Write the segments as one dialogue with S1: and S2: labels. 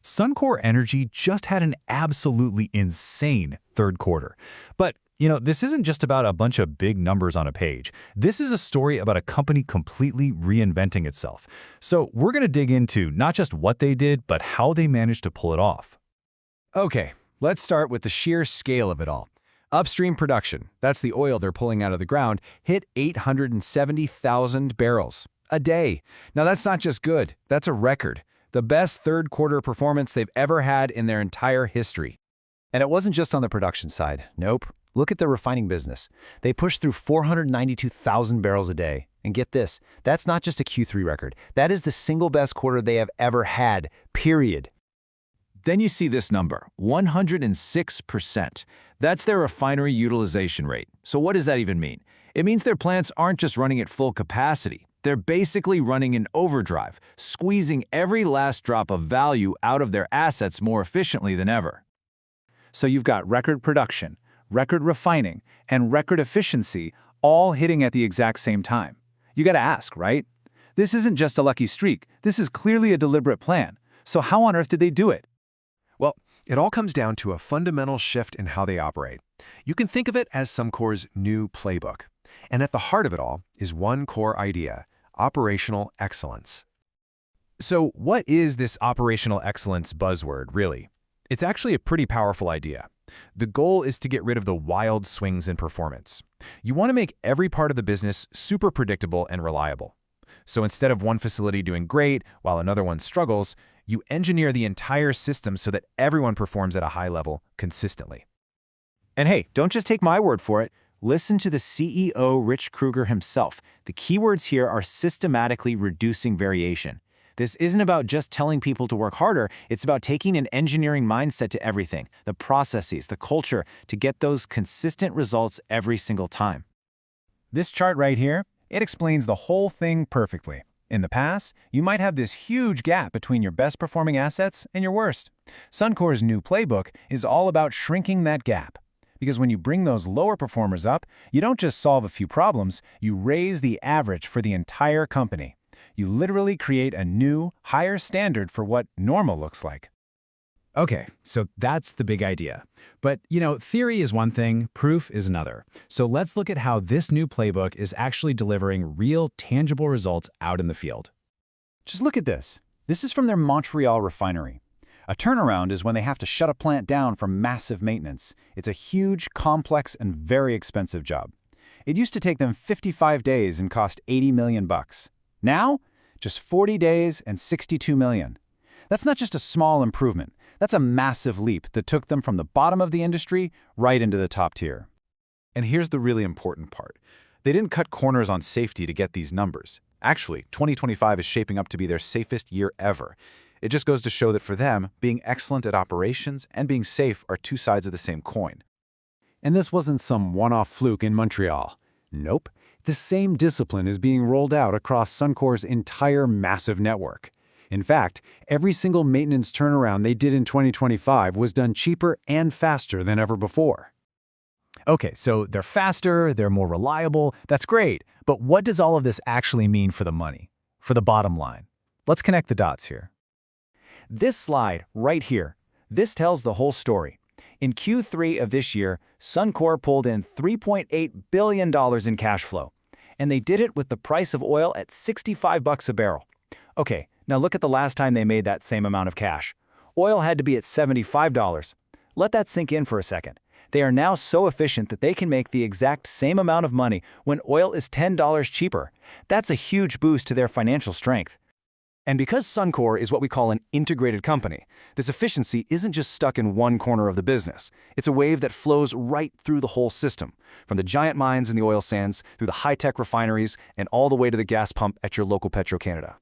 S1: Suncor Energy just had an absolutely insane third quarter. But, this isn't just about a bunch of big numbers on a page. This is a story about a company completely reinventing itself. So we're going to dig into not just what they did, but how they managed to pull it off.
S2: Okay, let's start with the sheer scale of it all. Upstream production, that's the oil they're pulling out of the ground, hit 870,000 barrels a day. Now that's not just good, that's a record. The best third quarter performance they've ever had in their entire history. And it wasn't just on the production side. Nope. Look at the refining business. They pushed through 492,000 barrels a day. And get this, that's not just a Q3 record. That is the single best quarter they have ever had, period.
S1: Then you see this number, 106%. That's their refinery utilization rate. So what does that even mean? It means their plants aren't just running at full capacity. They're basically running in overdrive, squeezing every last drop of value out of their assets more efficiently than ever. So you've got record production, record refining, and record efficiency all hitting at the exact same time. You gotta ask, right? This isn't just a lucky streak. This is clearly a deliberate plan. So how on earth did they do it?
S3: Well, it all comes down to a fundamental shift in how they operate. You can think of it as Suncor's new playbook. And at the heart of it all is one core idea: operational excellence.
S1: So what is this operational excellence buzzword, really? It's actually a pretty powerful idea. The goal is to get rid of the wild swings in performance. You want to make every part of the business super predictable and reliable. So instead of one facility doing great while another one struggles, you engineer the entire system so that everyone performs at a high level consistently. And hey, don't just take my word for it. Listen to the CEO, Rich Kruger himself. The keywords here are systematically reducing variation. This isn't about just telling people to work harder. It's about taking an engineering mindset to everything, the processes, the culture, to get those consistent results every single time. This chart right here, it explains the whole thing perfectly. In the past, you might have this huge gap between your best performing assets and your worst. Suncor's new playbook is all about shrinking that gap. Because when you bring those lower performers up, you don't just solve a few problems, you raise the average for the entire company. You literally create a new, higher standard for what normal looks like. Okay, so that's the big idea. But, theory is one thing, proof is another. So let's look at how this new playbook is actually delivering real, tangible results out in the field.
S2: Just look at this. This is from their Montreal refinery. A turnaround is when they have to shut a plant down for massive maintenance. It's a huge, complex, and very expensive job. It used to take them 55 days and cost $80 million. Now, just 40 days and $62 million. That's not just a small improvement. That's a massive leap that took them from the bottom of the industry right into the top tier.
S4: And here's the really important part. They didn't cut corners on safety to get these numbers. Actually, 2025 is shaping up to be their safest year ever. It just goes to show that for them, being excellent at operations and being safe are two sides of the same coin.
S2: And this wasn't some one-off fluke in Montreal. Nope. The same discipline is being rolled out across Suncor's entire massive network. In fact, every single maintenance turnaround they did in 2025 was done cheaper and faster than ever before.
S1: Okay, so they're faster, they're more reliable, that's great. But what does all of this actually mean for the money, for the bottom line? Let's connect the dots here.
S2: This slide right here, this tells the whole story. In Q3 of this year, Suncor pulled in $3.8 billion in cash flow. And they did it with the price of oil at $65 a barrel. Okay, now look at the last time they made that same amount of cash. Oil had to be at $75. Let that sink in for a second. They are now so efficient that they can make the exact same amount of money when oil is $10 cheaper. That's a huge boost to their financial strength. And because Suncor is what we call an integrated company, this efficiency isn't just stuck in one corner of the business. It's a wave that flows right through the whole system, from the giant mines in the oil sands, through the high-tech refineries, and all the way to the gas pump at your local Petro-Canada.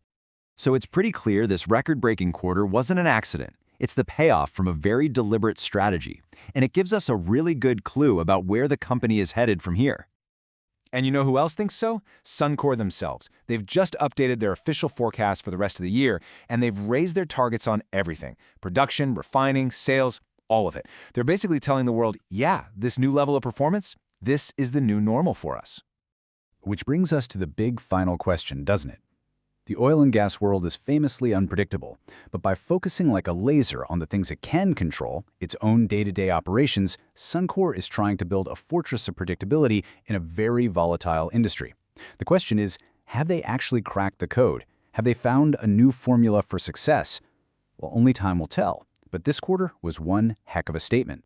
S5: So it's pretty clear this record-breaking quarter wasn't an accident. It's the payoff from a very deliberate strategy, and it gives us a really good clue about where the company is headed from here.
S1: And you know who else thinks so? Suncor themselves. They've just updated their official forecast for the rest of the year, and they've raised their targets on everything. Production, refining, sales, all of it. They're basically telling the world, yeah, this new level of performance, this is the new normal for us.
S2: Which brings us to the big final question, doesn't it? The oil and gas world is famously unpredictable, but by focusing like a laser on the things it can control, its own day-to-day operations, Suncor is trying to build a fortress of predictability in a very volatile industry. The question is, have they actually cracked the code? Have they found a new formula for success? Well, only time will tell, but this quarter was one heck of a statement.